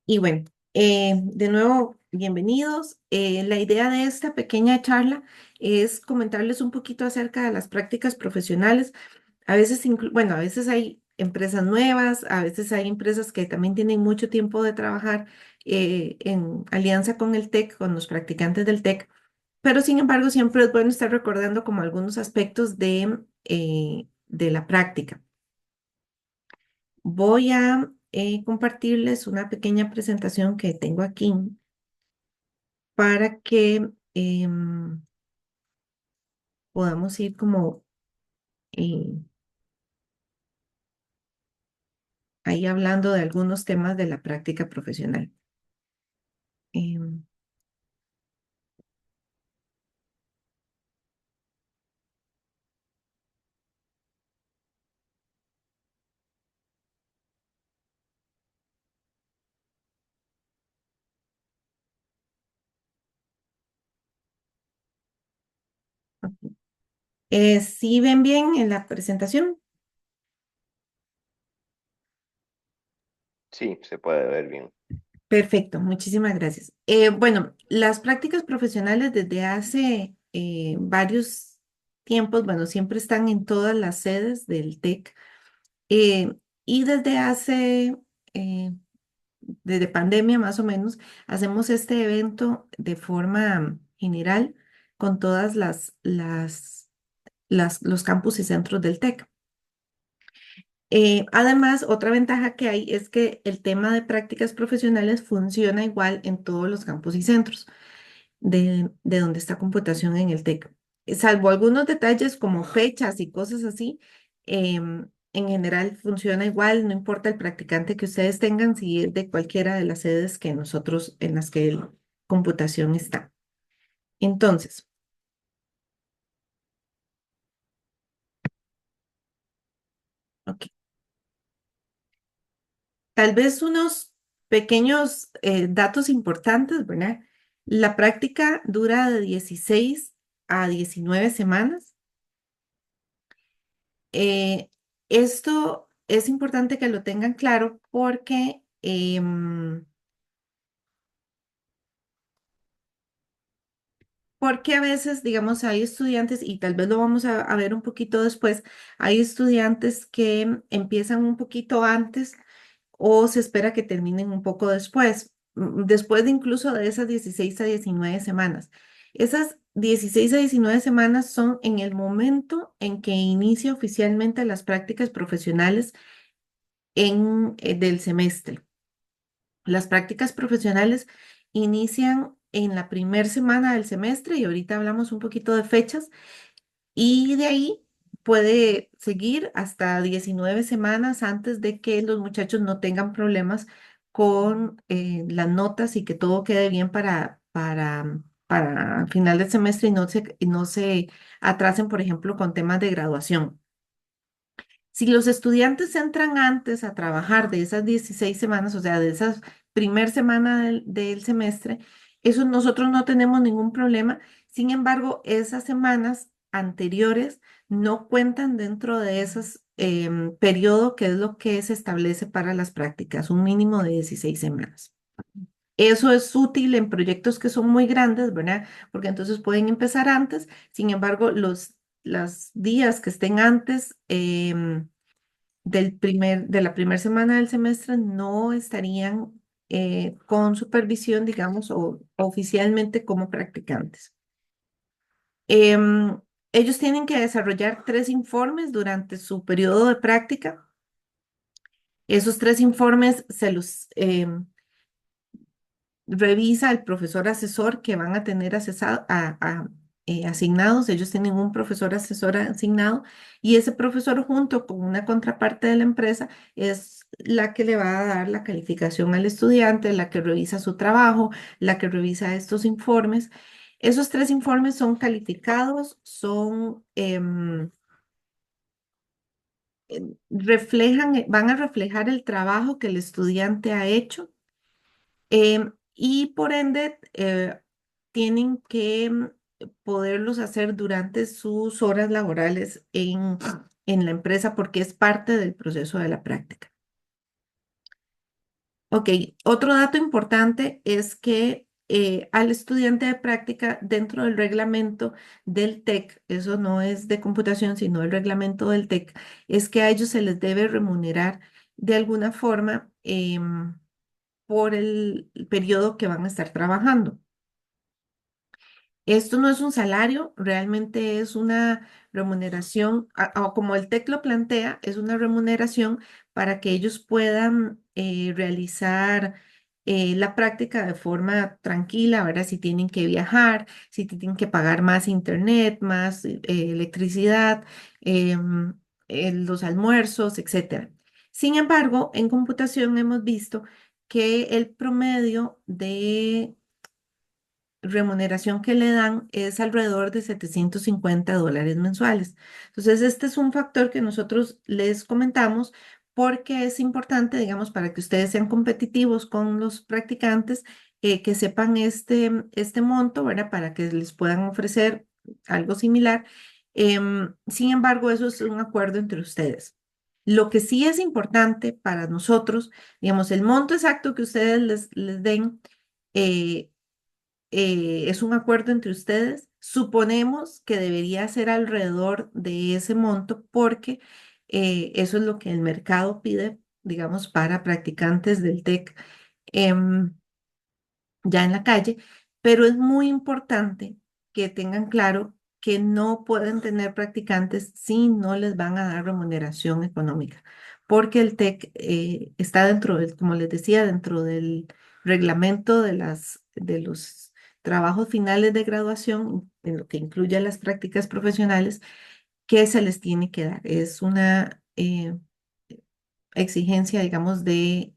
Y bueno, de nuevo, bienvenidos. La idea de esta pequeña charla es comentarles un poquito acerca de las prácticas profesionales. A veces, bueno, a veces hay empresas nuevas, a veces hay empresas que también tienen mucho tiempo de trabajar en alianza con el TEC, con los practicantes del TEC, pero sin embargo siempre es bueno estar recordando como algunos aspectos de la práctica. Voy a compartirles una pequeña presentación que tengo aquí para que podamos ir como eh, ahí hablando de algunos temas de la práctica profesional. Em, ¿Sí ven bien en la presentación? Sí, se puede ver bien. Perfecto, muchísimas gracias. Bueno, las prácticas profesionales desde hace varios tiempos, bueno, siempre están en todas las sedes del TEC. eh, y eh, desde pandemia más o menos, hacemos este evento de forma general con todas los campus y centros del TEC. Además, otra ventaja que hay es que el tema de prácticas profesionales funciona igual en todos los campus y centros de donde está computación en el TEC. Salvo algunos detalles como fechas y cosas así, en general funciona igual, no importa el practicante que ustedes tengan, si es de cualquiera de las sedes que nosotros, en las que el computación está. Entonces, ok. Tal vez unos pequeños datos importantes, ¿verdad? La práctica dura de 16 a 19 semanas. Eh, Esto es importante que lo tengan claro porque a veces, digamos, hay estudiantes, y tal vez lo vamos a ver un poquito después, hay estudiantes que empiezan un poquito antes o se espera que terminen un poco después, después de incluso de esas 16 a 19 semanas. Esas 16 a 19 semanas son en el momento en que inicia oficialmente las prácticas profesionales del semestre. Las prácticas profesionales inician en la primera semana del semestre y ahorita hablamos un poquito de fechas y de ahí puede seguir hasta 19 semanas antes de que los muchachos no tengan problemas con las notas y que todo quede bien para final del semestre y no se atrasen, por ejemplo, con temas de graduación. Si los estudiantes entran antes a trabajar de esas 16 semanas, o sea, de esa primera semana del semestre, eso nosotros no tenemos ningún problema. Sin embargo, esas semanas anteriores no cuentan dentro de esos periodo que es lo que se establece para las prácticas, un mínimo de 16 semanas. Eso es útil en proyectos que son muy grandes, ¿verdad? Porque entonces pueden empezar antes. Sin embargo, los días que estén antes, de la primera semana del semestre no estarían con supervisión, digamos, o oficialmente como practicantes. Em, Ellos tienen que desarrollar 3 informes durante su periodo de práctica. Esos 3 informes se los revisa el profesor asesor que van a tener asignados. Ellos tienen un profesor asesor asignado y ese profesor junto con una contraparte de la empresa es la que le va a dar la calificación al estudiante, la que revisa su trabajo, la que revisa estos informes. Esos 3 informes son calificados, van a reflejar el trabajo que el estudiante ha hecho y por ende tienen que poderlos hacer durante sus horas laborales en la empresa porque es parte del proceso de la práctica. Ok, otro dato importante es que al estudiante de práctica dentro del reglamento del TEC, eso no es de computación, sino el reglamento del TEC, es que a ellos se les debe remunerar de alguna forma por el periodo que van a estar trabajando. Esto no es un salario, realmente es una remuneración, o como el TEC lo plantea, es una remuneración para que ellos puedan realizar la práctica de forma tranquila, ¿verdad? Si tienen que viajar, si tienen que pagar más internet, más electricidad, em, los almuerzos, etcétera. Sin embargo, en computación hemos visto que el promedio de remuneración que le dan es alrededor de $750 mensuales. Entonces, este es un factor que nosotros les comentamos porque es importante, digamos, para que ustedes sean competitivos con los practicantes, que sepan este monto, ¿verdad? Para que les puedan ofrecer algo similar. Sin embargo, eso es un acuerdo entre ustedes. Lo que sí es importante para nosotros, digamos, el monto exacto que ustedes les den, eh, es un acuerdo entre ustedes. Suponemos que debería ser alrededor de ese monto porque eso es lo que el mercado pide, digamos, para practicantes del TEC. em, ya en la calle, pero es muy importante que tengan claro que no pueden tener practicantes si no les van a dar remuneración económica, porque el TEC está dentro del, como les decía, dentro del reglamento de los trabajos finales de graduación, en lo que incluye las prácticas profesionales, que se les tiene que dar. Es una exigencia, digamos, del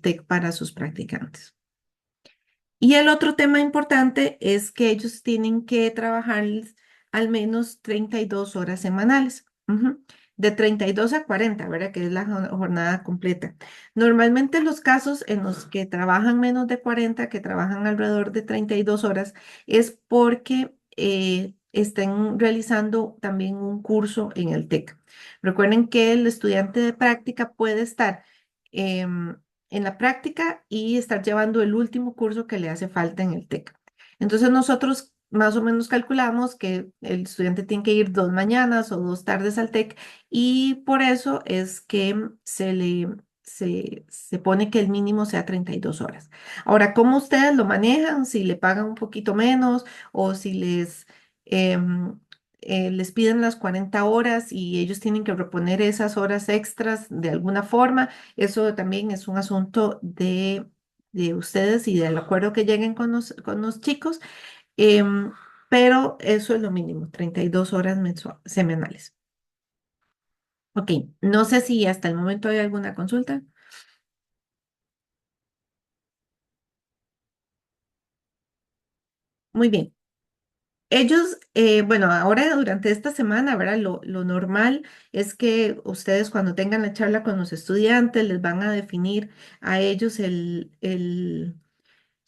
TEC para sus practicantes. Y el otro tema importante es que ellos tienen que trabajar al menos 32 horas semanales. Ujú. De 32 a 40, ¿verdad? Que es la jornada completa. Normalmente los casos en los que trabajan menos de 40, que trabajan alrededor de 32 horas, es porque estén realizando también un curso en el TEC. Recuerden que el estudiante de práctica puede estar em, en la práctica y estar llevando el último curso que le hace falta en el TEC. Entonces nosotros más o menos calculamos que el estudiante tiene que ir 2 mañanas o 2 tardes al TEC y por eso es que se pone que el mínimo sea 32 horas. Ahora, ¿cómo ustedes lo manejan? Si le pagan un poquito menos o si em, les piden las 40 horas y ellos tienen que reponer esas horas extras de alguna forma. Eso también es un asunto de ustedes y del acuerdo que lleguen con los chicos, em, pero eso es lo mínimo, 32 horas semanales. Ok, no sé si hasta el momento hay alguna consulta. Muy bien. Ellos, bueno, ahora durante esta semana, ¿verdad? Lo normal es que ustedes cuando tengan la charla con los estudiantes les van a definir a ellos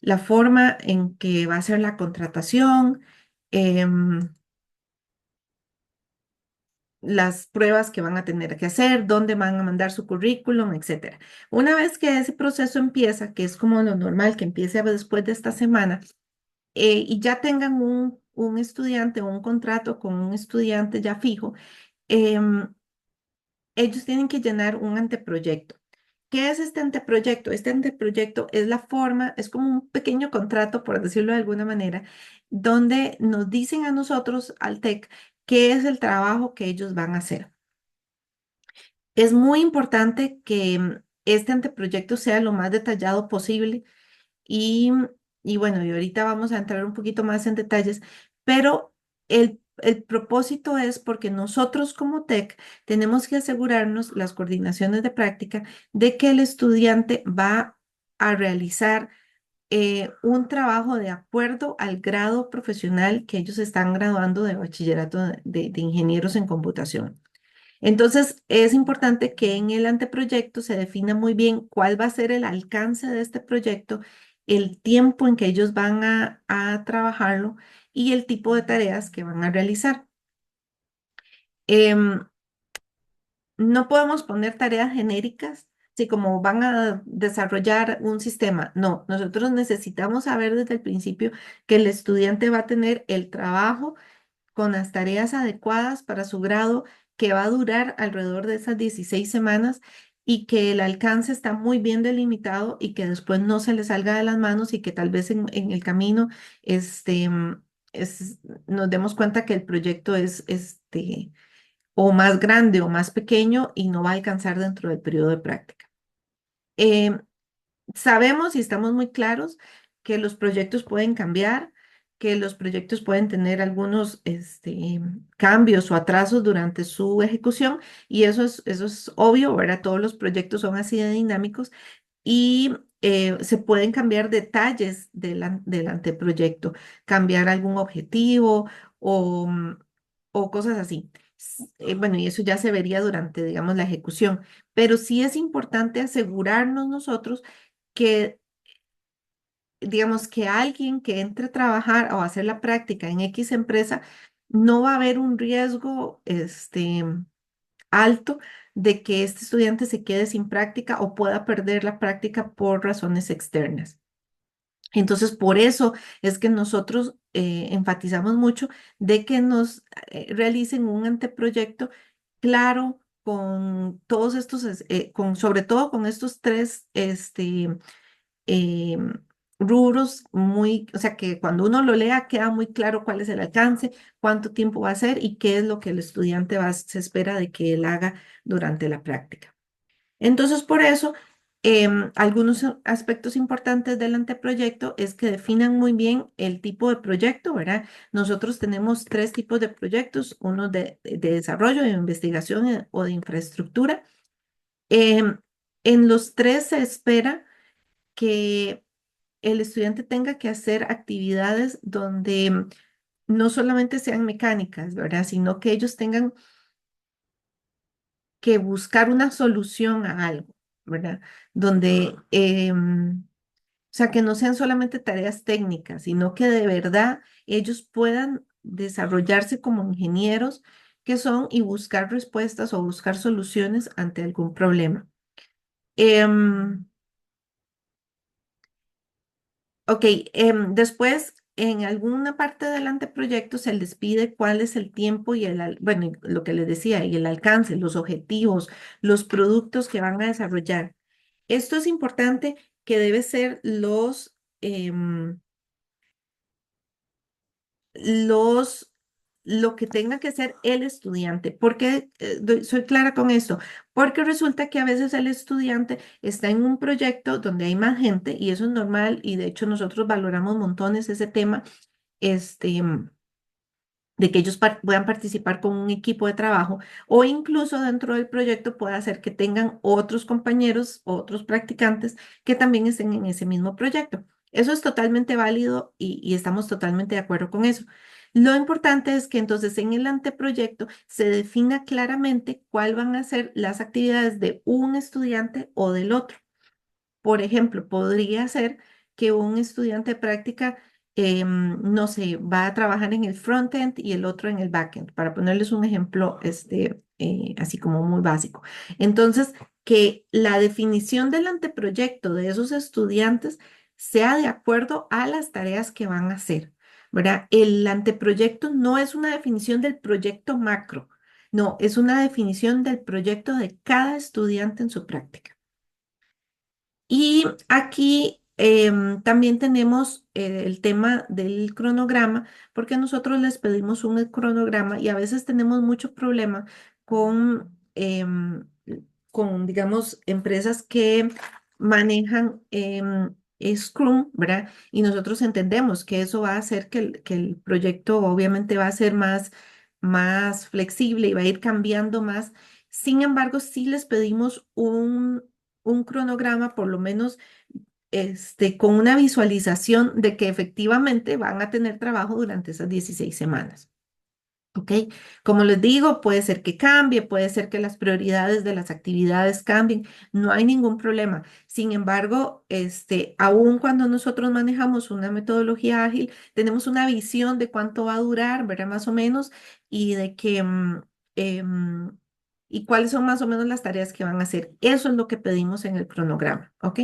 la forma en que va a ser la contratación, em, las pruebas que van a tener que hacer, dónde van a mandar su currículum, etcétera. Una vez que ese proceso empieza, que es como lo normal, que empiece después de esta semana, y ya tengan un estudiante o un contrato con un estudiante ya fijo, em, ellos tienen que llenar un anteproyecto. ¿Qué es este anteproyecto? Este anteproyecto es la forma, es como un pequeño contrato, por decirlo de alguna manera, donde nos dicen a nosotros, al TEC, qué es el trabajo que ellos van a hacer. Es muy importante que este anteproyecto sea lo más detallado posible y, y bueno, y ahorita vamos a entrar un poquito más en detalles, pero el propósito es porque nosotros como TEC tenemos que asegurarnos, las coordinaciones de práctica, de que el estudiante va a realizar un trabajo de acuerdo al grado profesional que ellos están graduando de bachillerato de ingenieros en computación. Entonces, es importante que en el anteproyecto se defina muy bien cuál va a ser el alcance de este proyecto, el tiempo en que ellos van a trabajarlo y el tipo de tareas que van a realizar. Em, no podemos poner tareas genéricas Sí, como van a desarrollar un sistema. No, nosotros necesitamos saber desde el principio que el estudiante va a tener el trabajo con las tareas adecuadas para su grado, que va a durar alrededor de esas 16 semanas y que el alcance está muy bien delimitado y que después no se le salga de las manos y que tal vez en el camino este, nos demos cuenta que el proyecto es o más grande o más pequeño y no va a alcanzar dentro del periodo de práctica. Em, Sabemos y estamos muy claros que los proyectos pueden cambiar, que los proyectos pueden tener algunos cambios o atrasos durante su ejecución y eso es obvio, ¿verdad? Todos los proyectos son así de dinámicos y se pueden cambiar detalles del anteproyecto, cambiar algún objetivo o, o cosas así. Bueno, y eso ya se vería durante, digamos, la ejecución, pero sí es importante asegurarnos nosotros que, digamos, que alguien que entre a trabajar o a hacer la práctica en X empresa, no va a haber un riesgo, alto de que este estudiante se quede sin práctica o pueda perder la práctica por razones externas. Entonces, por eso es que nosotros enfatizamos mucho de que nos realicen un anteproyecto claro con todos estos, con, sobre todo con estos tres, eh, rubros muy, o sea, que cuando uno lo lea queda muy claro cuál es el alcance, cuánto tiempo va a ser y qué es lo que el estudiante se espera de que él haga durante la práctica. Entonces, por eso, algunos aspectos importantes del anteproyecto es que definan muy bien el tipo de proyecto, ¿verdad? Nosotros tenemos tres tipos de proyectos, uno de desarrollo, de investigación o de infraestructura. Em, en los tres se espera que el estudiante tenga que hacer actividades donde no solamente sean mecánicas, ¿verdad? Sino que ellos tengan que buscar una solución a algo, ¿verdad? Donde, o sea, que no sean solamente tareas técnicas, sino que de verdad ellos puedan desarrollarse como ingenieros que son y buscar respuestas o buscar soluciones ante algún problema. Em, Ok, después en alguna parte del anteproyecto se les pide cuál es el tiempo y bueno, y lo que les decía, y el alcance, los objetivos, los productos que van a desarrollar. Esto es importante que debe ser los, lo que tenga que ser el estudiante. ¿Por qué soy clara con esto? Porque resulta que a veces el estudiante está en un proyecto donde hay más gente y eso es normal y de hecho nosotros valoramos montones ese tema, este, de que ellos puedan participar con un equipo de trabajo o incluso dentro del proyecto pueda hacer que tengan otros compañeros, otros practicantes que también estén en ese mismo proyecto. Eso es totalmente válido y estamos totalmente de acuerdo con eso. Lo importante es que entonces en el anteproyecto se defina claramente cuáles van a ser las actividades de un estudiante o del otro. Por ejemplo, podría ser que un estudiante de práctica, no sé, va a trabajar en el frontend y el otro en el backend, para ponerles un ejemplo, así como muy básico. Entonces, que la definición del anteproyecto de esos estudiantes sea de acuerdo a las tareas que van a hacer, ¿verdad? El anteproyecto no es una definición del proyecto macro, no, es una definición del proyecto de cada estudiante en su práctica. Y aquí también tenemos el tema del cronograma, porque nosotros les pedimos un cronograma y a veces tenemos mucho problema con, digamos, empresas que manejan Scrum, ¿verdad? Y nosotros entendemos que eso va a hacer que el proyecto obviamente va a ser más flexible y va a ir cambiando más. Sin embargo, sí les pedimos un cronograma, por lo menos con una visualización de que efectivamente van a tener trabajo durante esas 16 semanas. ¿Ok? Como les digo, puede ser que cambie, puede ser que las prioridades de las actividades cambien, no hay ningún problema. Sin embargo, aun cuando nosotros manejamos una metodología ágil, tenemos una visión de cuánto va a durar, ¿verdad? Más o menos, y de que y cuáles son más o menos las tareas que van a hacer. Eso es lo que pedimos en el cronograma, ¿ok?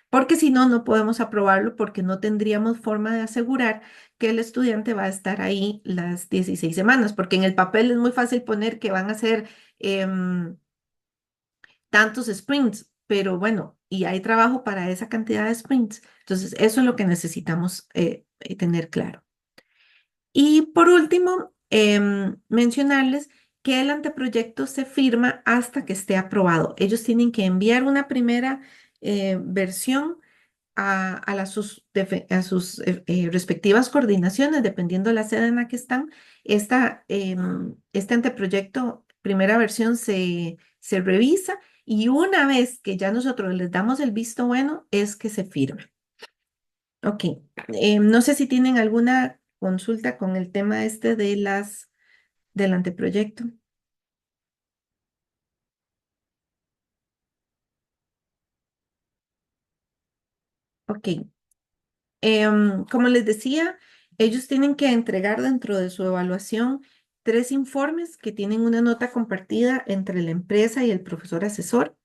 Porque si no, no podemos aprobarlo porque no tendríamos forma de asegurar que el estudiante va a estar ahí las 16 semanas, porque en el papel es muy fácil poner que van a ser tantos sprints, pero bueno, y hay trabajo para esa cantidad de sprints. Entonces, eso es lo que necesitamos tener claro. Y por último, mencionarles que el anteproyecto se firma hasta que esté aprobado. Ellos tienen que enviar una primera versión a sus respectivas coordinaciones, dependiendo de la sede en la que están. Este anteproyecto, primera versión, se revisa y una vez que ya nosotros les damos el visto bueno, es que se firma. Ok, no sé si tienen alguna consulta con el tema este del anteproyecto. Ok, como les decía, ellos tienen que entregar dentro de su evaluación 3 informes que tienen una nota compartida entre la empresa y el profesor asesor.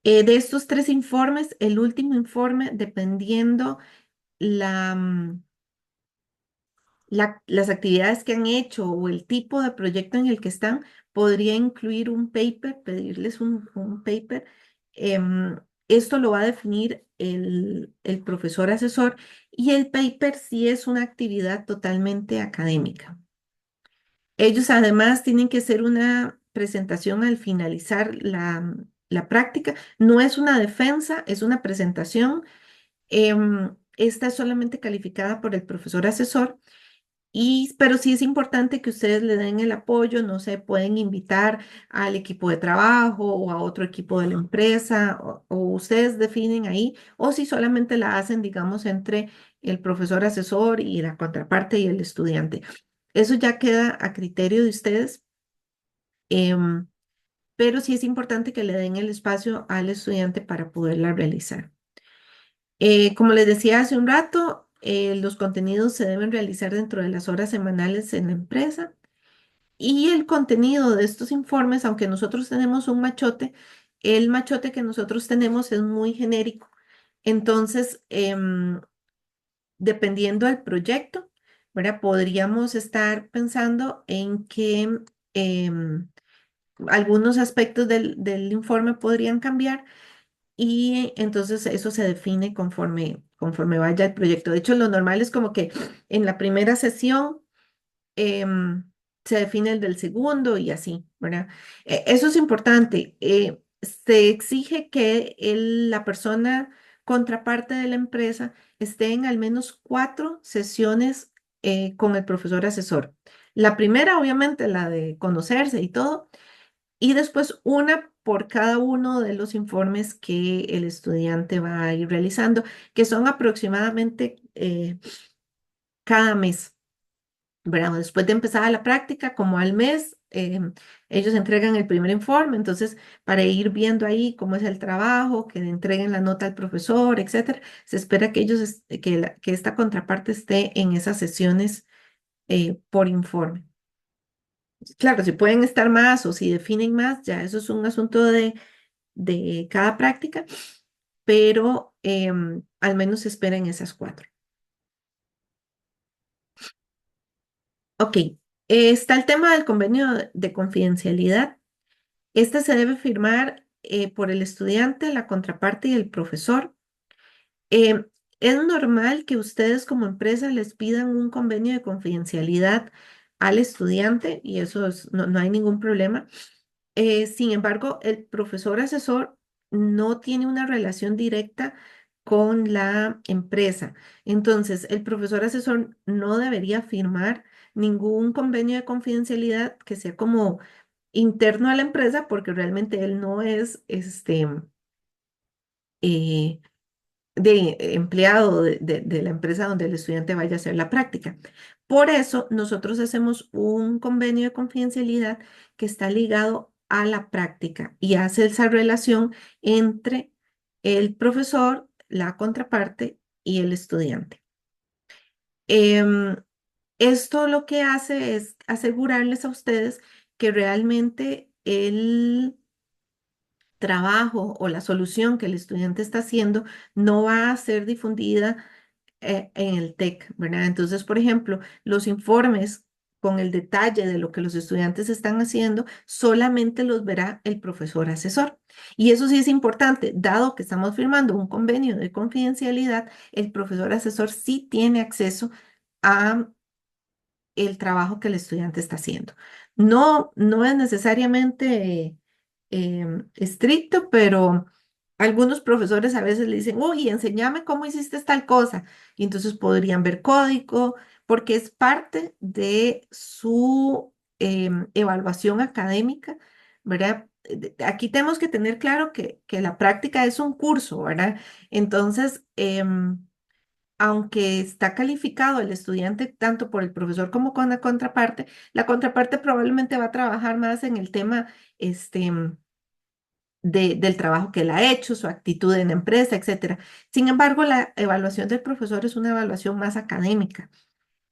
De estos 3 informes, el último informe, dependiendo la, mm, las actividades que han hecho o el tipo de proyecto en el que están, podría incluir un paper, pedirles un paper. Esto lo va a definir el profesor asesor y el paper sí es una actividad totalmente académica. Ellos además tienen que hacer una presentación al finalizar la práctica. No es una defensa, es una presentación. Esta es solamente calificada por el profesor asesor pero sí es importante que ustedes le den el apoyo, no sé, pueden invitar al equipo de trabajo o a otro equipo de la empresa, o ustedes definen ahí, o si solamente la hacen, digamos, entre el profesor asesor y la contraparte y el estudiante. Eso ya queda a criterio de ustedes, em, pero sí es importante que le den el espacio al estudiante para poderla realizar. Como les decía hace un rato, los contenidos se deben realizar dentro de las horas semanales en la empresa y el contenido de estos informes, aunque nosotros tenemos un machote, el machote que nosotros tenemos es muy genérico. Entonces, dependiendo del proyecto, ¿verdad? Podríamos estar pensando en que em, algunos aspectos del informe podrían cambiar y entonces eso se define conforme vaya el proyecto. De hecho, lo normal es como que en la primera sesión se define el del segundo y así, ¿verdad? Eso es importante. Se exige que la persona contraparte de la empresa esté en al menos 4 sesiones con el profesor asesor. La primera, obviamente, la de conocerse y todo, y después una por cada uno de los informes que el estudiante va a ir realizando, que son aproximadamente cada mes. ¿Verdad? Después de empezar la práctica, como al mes, ellos entregan el primer informe, entonces para ir viendo ahí cómo es el trabajo, que le entreguen la nota al profesor, etcétera, se espera que que esta contraparte esté en esas sesiones por informe. Claro, si pueden estar más o si definen más, ya eso es un asunto de cada práctica, pero al menos se esperan esas 4. Ok, está el tema del convenio de confidencialidad. Este se debe firmar por el estudiante, la contraparte y el profesor. Eh, es normal que ustedes como empresa les pidan un convenio de confidencialidad al estudiante y no hay ningún problema. Sin embargo, el profesor asesor no tiene una relación directa con la empresa. Entonces, el profesor asesor no debería firmar ningún convenio de confidencialidad que sea como interno a la empresa porque realmente él no es eh, de empleado de la empresa donde el estudiante vaya a hacer la práctica. Por eso nosotros hacemos un convenio de confidencialidad que está ligado a la práctica y hace esa relación entre el profesor, la contraparte y el estudiante. Em, Esto lo que hace es asegurarles a ustedes que realmente el trabajo o la solución que el estudiante está haciendo no va a ser difundida en el TEC, ¿verdad? Entonces, por ejemplo, los informes con el detalle de lo que los estudiantes están haciendo, solamente los verá el profesor asesor. Y eso sí es importante, dado que estamos firmando un convenio de confidencialidad, el profesor asesor sí tiene acceso a el trabajo que el estudiante está haciendo. No, no es necesariamente estricto, pero algunos profesores a veces le dicen, uy, enséñame cómo hiciste tal cosa. Y entonces podrían ver código, porque es parte de su evaluación académica, ¿verdad? Aquí tenemos que tener claro que la práctica es un curso, ¿verdad? Entonces, aunque está calificado el estudiante tanto por el profesor como con la contraparte probablemente va a trabajar más en el tema este, del trabajo que él ha hecho, su actitud en la empresa, etcétera. Sin embargo, la evaluación del profesor es una evaluación más académica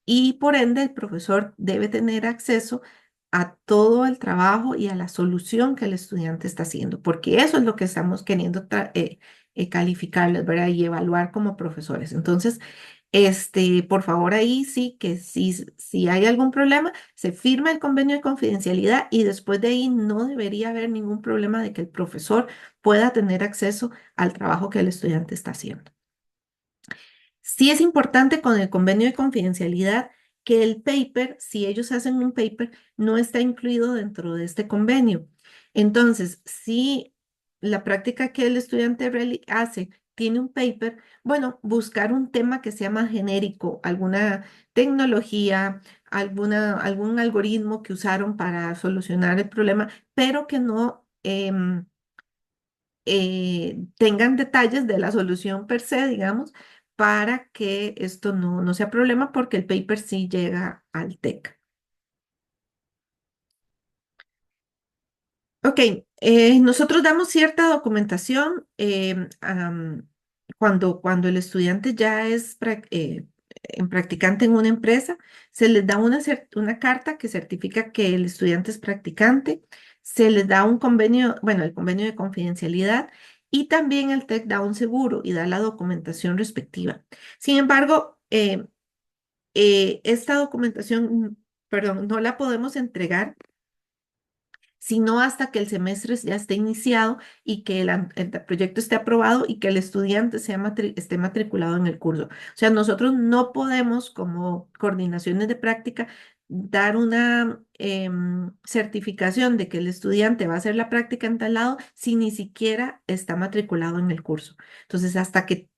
y por ende el profesor debe tener acceso a todo el trabajo y a la solución que el estudiante está haciendo, porque eso es lo que estamos queriendo calificarles, ¿verdad? Y evaluar como profesores. Entonces, por favor, ahí sí que si hay algún problema, se firma el convenio de confidencialidad y después de ahí no debería haber ningún problema de que el profesor pueda tener acceso al trabajo que el estudiante está haciendo. Sí es importante con el convenio de confidencialidad que el paper, si ellos hacen un paper, no está incluido dentro de este convenio. Entonces, si la práctica que el estudiante hace tiene un paper, bueno, buscar un tema que sea más genérico, alguna tecnología, algún algoritmo que usaron para solucionar el problema, pero que no tengan detalles de la solución per se, digamos, para que esto no sea problema porque el paper sí llega al TEC. Ok, nosotros damos cierta documentación cuando el estudiante ya es en practicante en una empresa, se les da una carta que certifica que el estudiante es practicante, se les da un convenio, bueno, el convenio de confidencialidad y también el TEC da un seguro y da la documentación respectiva. Sin embargo, esta documentación, perdón, no la podemos entregar sino hasta que el semestre ya esté iniciado y que el proyecto esté aprobado y que el estudiante esté matriculado en el curso. O sea, nosotros no podemos, como coordinaciones de práctica, dar una certificación de que el estudiante va a hacer la práctica en tal lado si ni siquiera está matriculado en el curso. Entonces, hasta que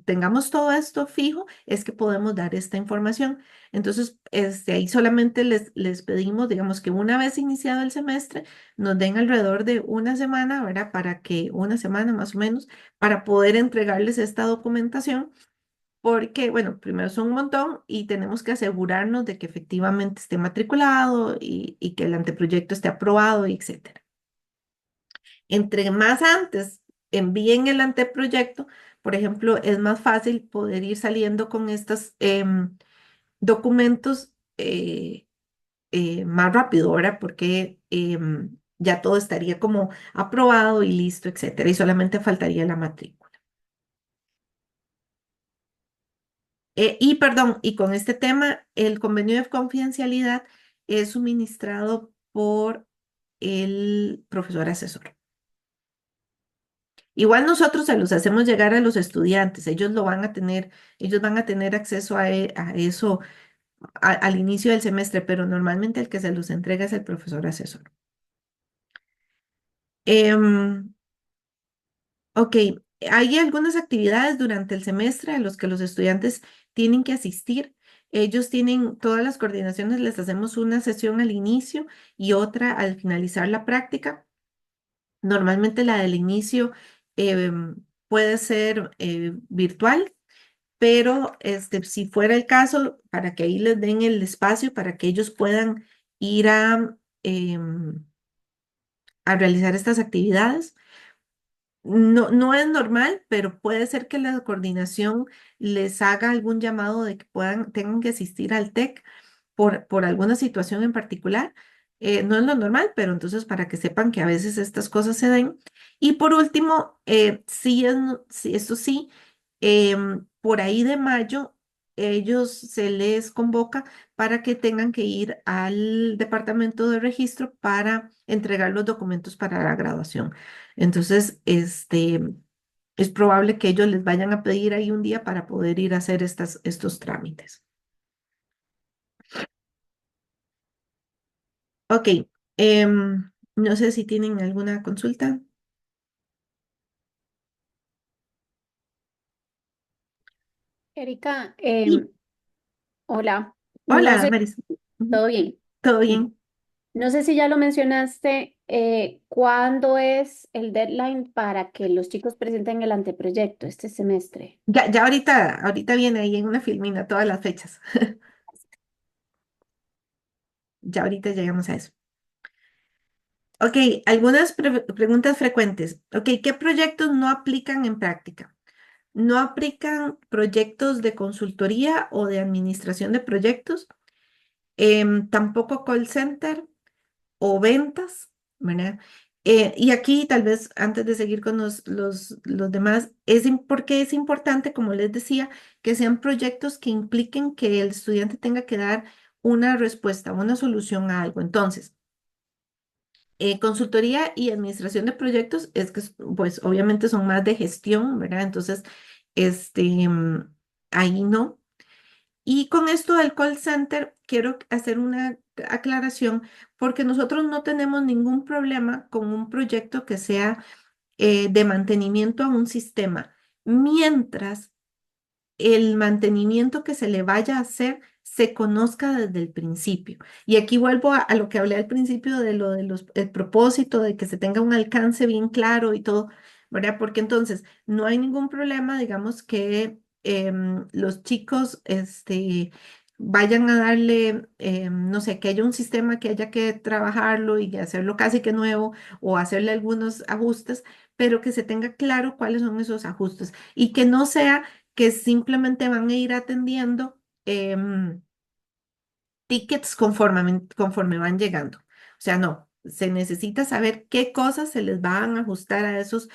tengamos todo esto fijo, es que podemos dar esta información. Entonces, ahí solamente les pedimos, digamos, que una vez iniciado el semestre, nos den alrededor de una semana, ¿verdad? Una semana más o menos, para poder entregarles esta documentación, porque, bueno, primero son un montón y tenemos que asegurarnos de que efectivamente esté matriculado y que el anteproyecto esté aprobado, y etcétera. Entre más antes envíen el anteproyecto, por ejemplo, es más fácil poder ir saliendo con estos documentos más rápido, ¿verdad? Porque ya todo estaría como aprobado y listo, etcétera, y solamente faltaría la matrícula. Y perdón, y con este tema, el convenio de confidencialidad es suministrado por el profesor asesor. Igual nosotros se los hacemos llegar a los estudiantes, ellos van a tener acceso a eso al inicio del semestre, pero normalmente el que se los entrega es el profesor asesor. Em, Ok, hay algunas actividades durante el semestre a los que los estudiantes tienen que asistir. Ellos tienen todas las coordinaciones, les hacemos una sesión al inicio y otra al finalizar la práctica. Normalmente la del inicio puede ser virtual, pero si fuera el caso, para que ahí les den el espacio para que ellos puedan ir a realizar estas actividades. No, no es normal, pero puede ser que la coordinación les haga algún llamado de que tengan que asistir al TEC por alguna situación en particular. No es lo normal, pero entonces para que sepan que a veces estas cosas se den. Y por último, sí, sí, esto sí, por ahí de mayo, ellos se les convoca para que tengan que ir al departamento de registro para entregar los documentos para la graduación. Entonces, es probable que ellos les vayan a pedir ahí un día para poder ir a hacer estos trámites. Ok, no sé si tienen alguna consulta. Erika, Sí. hola. No Hola, sé, Maris. Ujú. todo bien. ¿Todo bien? No sé si ya lo mencionaste, ¿cuándo es el deadline para que los chicos presenten el anteproyecto este semestre? Ya ahorita viene ahí en una filmina todas las fechas. Ya ahorita llegamos a eso. Ok, algunas preguntas frecuentes. Ok, ¿qué proyectos no aplican en práctica? No aplican proyectos de consultoría o de administración de proyectos, tampoco call center o ventas, ¿verdad? Y aquí tal vez antes de seguir con los demás, porque es importante, como les decía, que sean proyectos que impliquen que el estudiante tenga que dar una respuesta, una solución a algo. Entonces, consultoría y administración de proyectos es que, pues, obviamente son más de gestión, ¿verdad? Entonces, ahí no. Y con esto del call center, quiero hacer una aclaración porque nosotros no tenemos ningún problema con un proyecto que sea de mantenimiento a un sistema, mientras el mantenimiento que se le vaya a hacer se conozca desde el principio. Y aquí vuelvo a lo que hablé al principio de lo de el propósito, de que se tenga un alcance bien claro y todo, ¿verdad? Porque entonces no hay ningún problema, digamos, que los chicos vayan a darle, no sé, que haya un sistema que haya que trabajarlo y hacerlo casi que nuevo o hacerle algunos ajustes, pero que se tenga claro cuáles son esos ajustes y que no sea que simplemente van a ir atendiendo tickets conforme van llegando. O sea, no, se necesita saber qué cosas se les van a ajustar a esos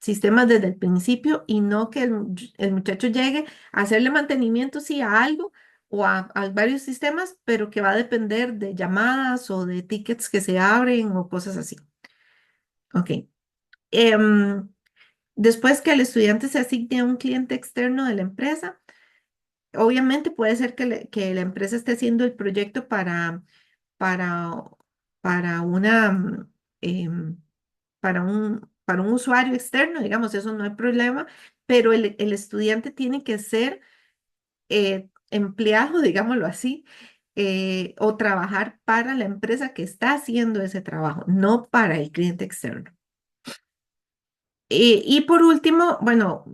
sistemas desde el principio y no que el muchacho llegue a hacerle mantenimiento, sí, a algo o a varios sistemas, pero que va a depender de llamadas o de tickets que se abren o cosas así. Ok. Em, Después que el estudiante se asigne a un cliente externo de la empresa, obviamente puede ser que la empresa esté haciendo el proyecto para, para una, em, para un usuario externo, digamos, eso no hay problema, pero el estudiante tiene que ser empleado, digámoslo así, o trabajar para la empresa que está haciendo ese trabajo, no para el cliente externo. Y por último, bueno,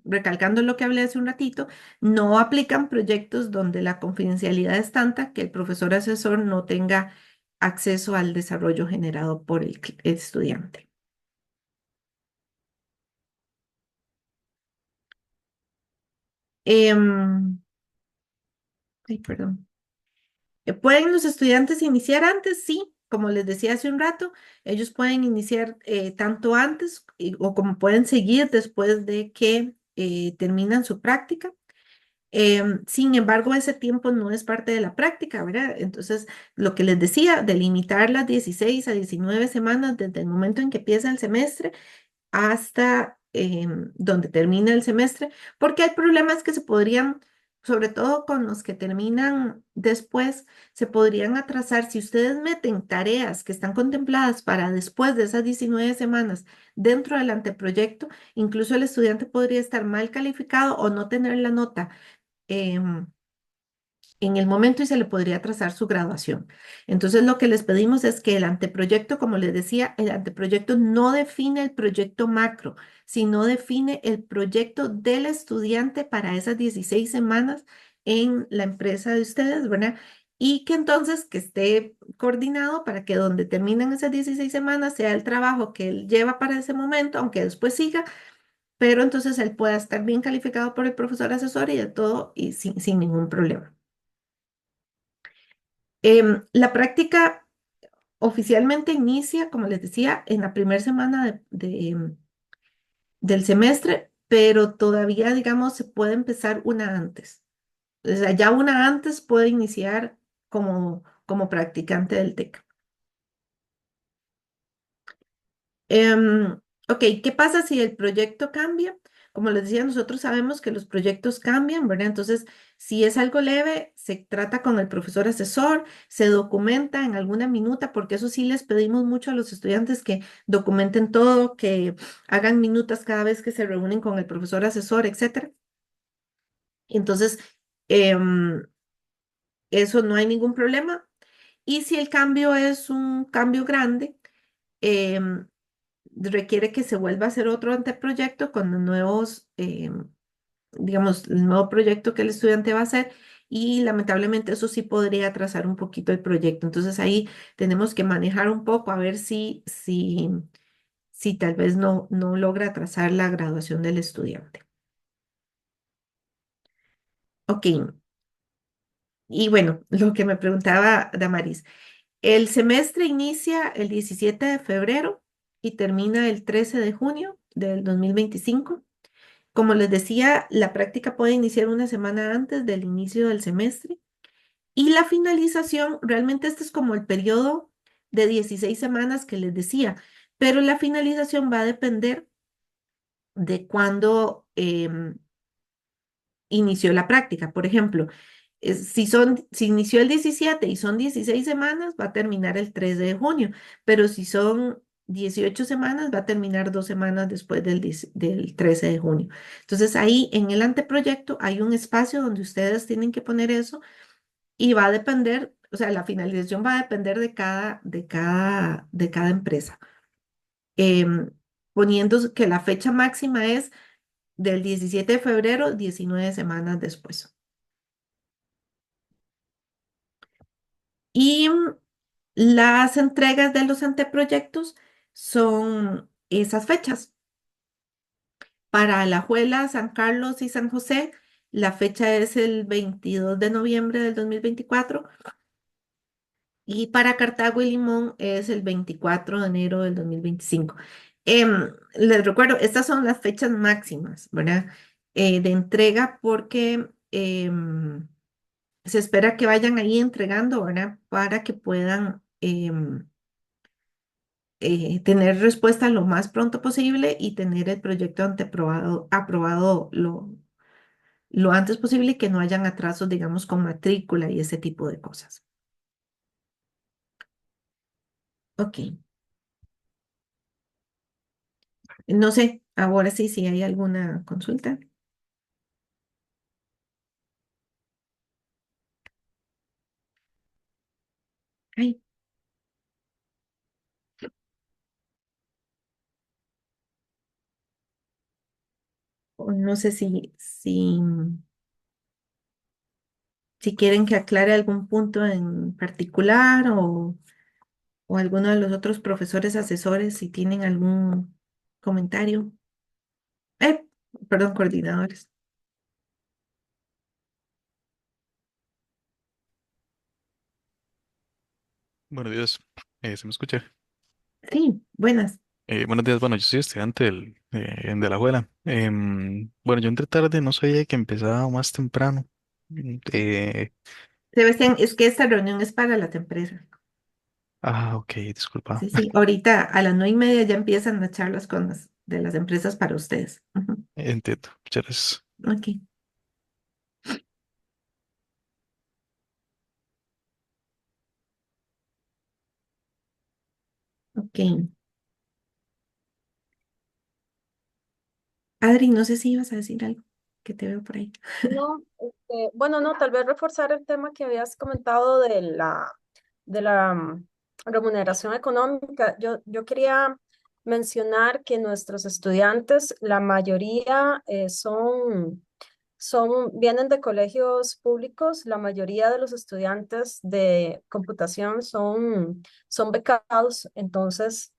recalcando lo que hablé hace un ratito, no aplican proyectos donde la confidencialidad es tanta que el profesor asesor no tenga acceso al desarrollo generado por el estudiante. Em, Ay, perdón. ¿Pueden los estudiantes iniciar antes? Sí, como les decía hace un rato, ellos pueden iniciar tanto antes o como pueden seguir después de que terminan su práctica. Sin embargo, ese tiempo no es parte de la práctica, ¿verdad? Entonces, lo que les decía, delimitar las 16 a 19 semanas desde el momento en que empieza el semestre hasta donde termina el semestre, porque hay problemas que se podrían, sobre todo con los que terminan después, se podrían atrasar si ustedes meten tareas que están contempladas para después de esas 19 semanas dentro del anteproyecto, incluso el estudiante podría estar mal calificado o no tener la nota em, en el momento y se le podría trazar su graduación. Entonces, lo que les pedimos es que el anteproyecto, como les decía, el anteproyecto no define el proyecto macro, sino define el proyecto del estudiante para esas 16 semanas en la empresa de ustedes, ¿verdad? Y que entonces que esté coordinado para que donde terminan esas 16 semanas sea el trabajo que él lleva para ese momento, aunque después siga, pero entonces él pueda estar bien calificado por el profesor asesor y de todo y sin ningún problema. La práctica oficialmente inicia, como les decía, en la primera semana del semestre, pero todavía, digamos, se puede empezar una antes. O sea, ya una antes puede iniciar como practicante del TEC. Em, ok, ¿qué pasa si el proyecto cambia? Como les decía, nosotros sabemos que los proyectos cambian, ¿verdad? Entonces, si es algo leve, se trata con el profesor asesor, se documenta en alguna minuta, porque eso sí les pedimos mucho a los estudiantes que documenten todo, que hagan minutas cada vez que se reúnen con el profesor asesor, etcétera. Entonces, em, eso no hay ningún problema. Y si el cambio es un cambio grande, em, requiere que se vuelva a hacer otro anteproyecto con los nuevos, digamos, el nuevo proyecto que el estudiante va a hacer y lamentablemente eso sí podría atrasar un poquito el proyecto. Entonces ahí tenemos que manejar un poco a ver si tal vez no logra atrasar la graduación del estudiante. Ok, y bueno, lo que me preguntaba Damaris, el semestre inicia el 17 de febrero y termina el 13 de junio del 2025. Como les decía, la práctica puede iniciar una semana antes del inicio del semestre y la finalización, realmente este es como el periodo de 16 semanas que les decía, pero la finalización va a depender de cuándo inició la práctica. Por ejemplo, si inició el 17 y son 16 semanas, va a terminar el 3 de junio, pero si son 18 semanas, va a terminar 2 semanas después del 13 de junio. Entonces ahí en el anteproyecto hay un espacio donde ustedes tienen que poner eso y va a depender, o sea, la finalización va a depender de cada empresa. Em, Poniendo que la fecha máxima es del 17 de febrero, 19 semanas después. Y las entregas de los anteproyectos son esas fechas. Para Alajuela, San Carlos y San José, la fecha es el 22 de noviembre del 2024 y para Cartago y Limón es el 24 de enero del 2025. Les recuerdo, estas son las fechas máximas, ¿verdad? De entrega porque se espera que vayan ahí entregando, ¿verdad? Para que puedan tener respuesta lo más pronto posible y tener el proyecto aprobado lo antes posible y que no hayan atrasos, digamos, con matrícula y ese tipo de cosas. Ok, no sé, ahora sí, si hay alguna consulta. Ay, o no sé si quieren que aclare algún punto en particular o alguno de los otros profesores asesores, si tienen algún comentario. Eh, Perdón, coordinadores. Buenos días, ¿se me escucha? Sí, buenas. Buenos días, bueno, yo soy estudiante de la escuela. Bueno, yo entré tarde, no sabía que empezaba más temprano. Mm, Sebastián, es que esta reunión es para la empresa. Ok, disculpa. Sí, sí. Ahorita a las 9:30 ya empiezan las charlas de las empresas para ustedes. Ujú. Entiendo, muchas gracias. Ok, ok. Adri, no sé si ibas a decir algo, que te veo por ahí. No, bueno, no, tal vez reforzar el tema que habías comentado de la remuneración económica. Yo quería mencionar que nuestros estudiantes, la mayoría vienen de colegios públicos, la mayoría de los estudiantes de computación son becados, entonces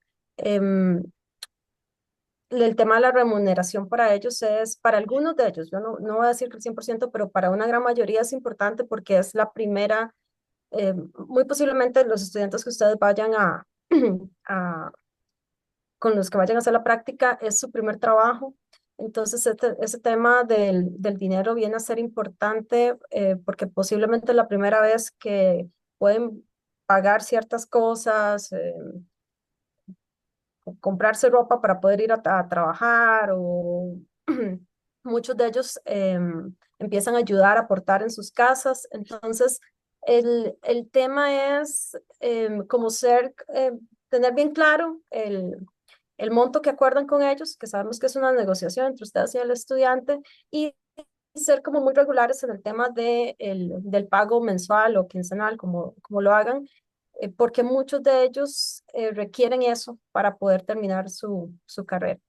el tema de la remuneración para ellos para algunos de ellos, yo no voy a decir que el 100%, pero para una gran mayoría es importante porque es la primera muy posiblemente los estudiantes que ustedes vayan a- con los que vayan a hacer la práctica es su primer trabajo. Entonces, ese tema del dinero viene a ser importante porque posiblemente es la primera vez que pueden pagar ciertas cosas, comprarse ropa para poder ir a trabajar o muchos de ellos empiezan a ayudar a aportar en sus casas. Entonces, el tema es como tener bien claro el monto que acuerdan con ellos, que sabemos que es una negociación entre ustedes y el estudiante, y ser como muy regulares en el tema del pago mensual o quincenal, como lo hagan, porque muchos de ellos requieren eso para poder terminar su carrera.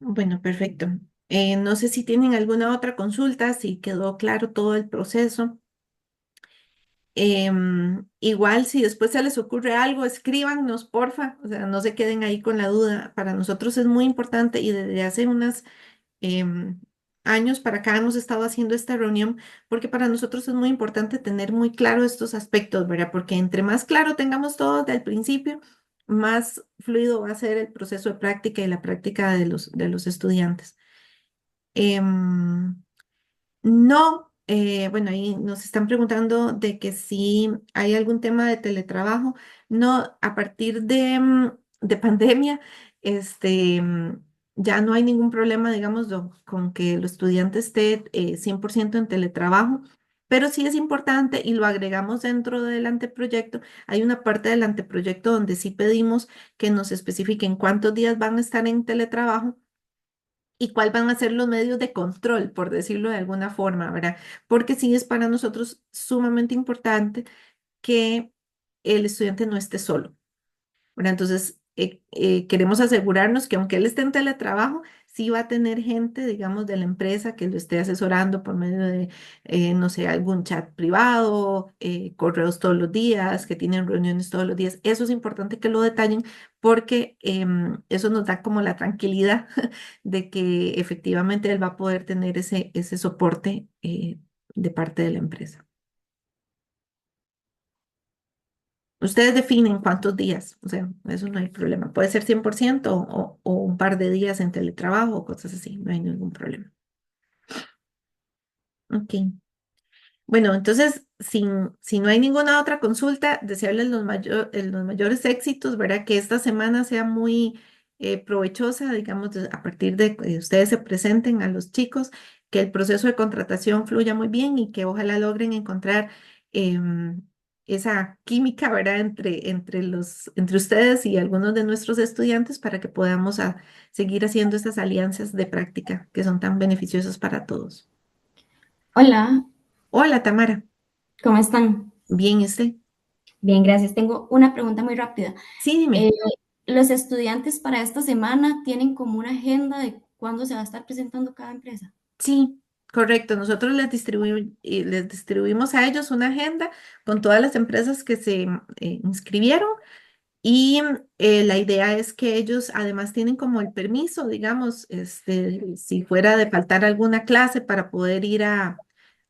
Bueno, perfecto. No sé si tienen alguna otra consulta, si quedó claro todo el proceso. Igual, si después se les ocurre algo, escríbanos, porfa. O sea, no se queden ahí con la duda. Para nosotros es muy importante y desde hace unos años para acá hemos estado haciendo esta reunión porque para nosotros es muy importante tener muy claro estos aspectos, ¿verdad? Porque entre más claro tengamos todo desde el principio, más fluido va a ser el proceso de práctica y la práctica de los estudiantes. Em, no, bueno, ahí nos están preguntando de que si hay algún tema de teletrabajo. No, a partir de pandemia, este, ya no hay ningún problema, digamos, con que el estudiante esté 100% en teletrabajo, pero sí es importante y lo agregamos dentro del anteproyecto. Hay una parte del anteproyecto donde sí pedimos que nos especifiquen cuántos días van a estar en teletrabajo y cuál van a ser los medios de control, por decirlo de alguna forma, ¿verdad? Porque sí es para nosotros sumamente importante que el estudiante no esté solo. ¿Verdad? Entonces, queremos asegurarnos que aunque él esté en teletrabajo, sí va a tener gente, digamos, de la empresa que lo esté asesorando por medio de, no sé, algún chat privado, correos todos los días, que tienen reuniones todos los días. Eso es importante que lo detallen porque eso nos da como la tranquilidad de que efectivamente él va a poder tener ese soporte de parte de la empresa. Ustedes definen cuántos días, o sea, eso no hay problema. Puede ser 100% o un par de días en teletrabajo o cosas así, no hay ningún problema. Ok. Bueno, entonces, si no hay ninguna otra consulta, desearles los mayores éxitos, ¿verdad? Que esta semana sea muy provechosa, digamos, a partir de que ustedes se presenten a los chicos, que el proceso de contratación fluya muy bien y que ojalá logren encontrar em, esa química, ¿verdad? Entre ustedes y algunos de nuestros estudiantes para que podamos seguir haciendo estas alianzas de práctica que son tan beneficiosas para todos. Hola, Hola, Tamara. ¿cómo están? Bien, ¿y usted? Bien, gracias. Tengo una pregunta muy rápida. Sí, dime. Eh, ¿Los estudiantes para esta semana tienen como una agenda de cuándo se va a estar presentando cada empresa? Sí, correcto. Nosotros les distribuimos a ellos una agenda con todas las empresas que se inscribieron y la idea es que ellos además tienen como el permiso, digamos, si fuera de faltar alguna clase para poder ir a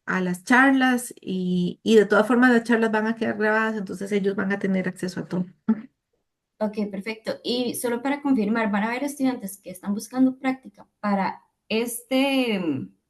las charlas y de todas formas las charlas van a quedar grabadas, entonces ellos van a tener acceso a todo. Ok, perfecto. Y solo para confirmar, ¿van a haber estudiantes que están buscando práctica para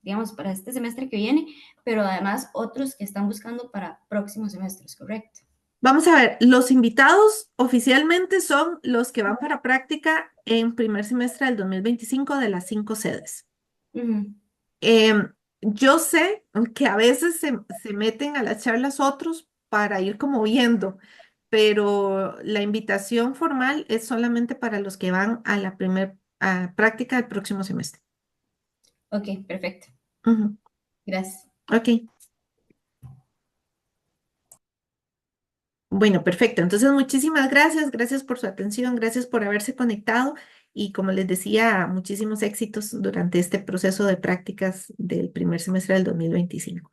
digamos, para este semestre que viene, pero además otros que están buscando para próximos semestres, correcto? Vamos a ver, los invitados oficialmente son los que van para práctica en primer semestre del 2025 de las 5 sedes. Ujú. Em, yo sé que a veces se meten a las charlas otros para ir como viendo, pero la invitación formal es solamente para los que van a la primer práctica del próximo semestre. Ok, perfecto. Ujú. Gracias. Ok, bueno, perfecto. Entonces, muchísimas gracias, gracias por su atención, gracias por haberse conectado y como les decía, muchísimos éxitos durante este proceso de prácticas del primer semestre del 2025.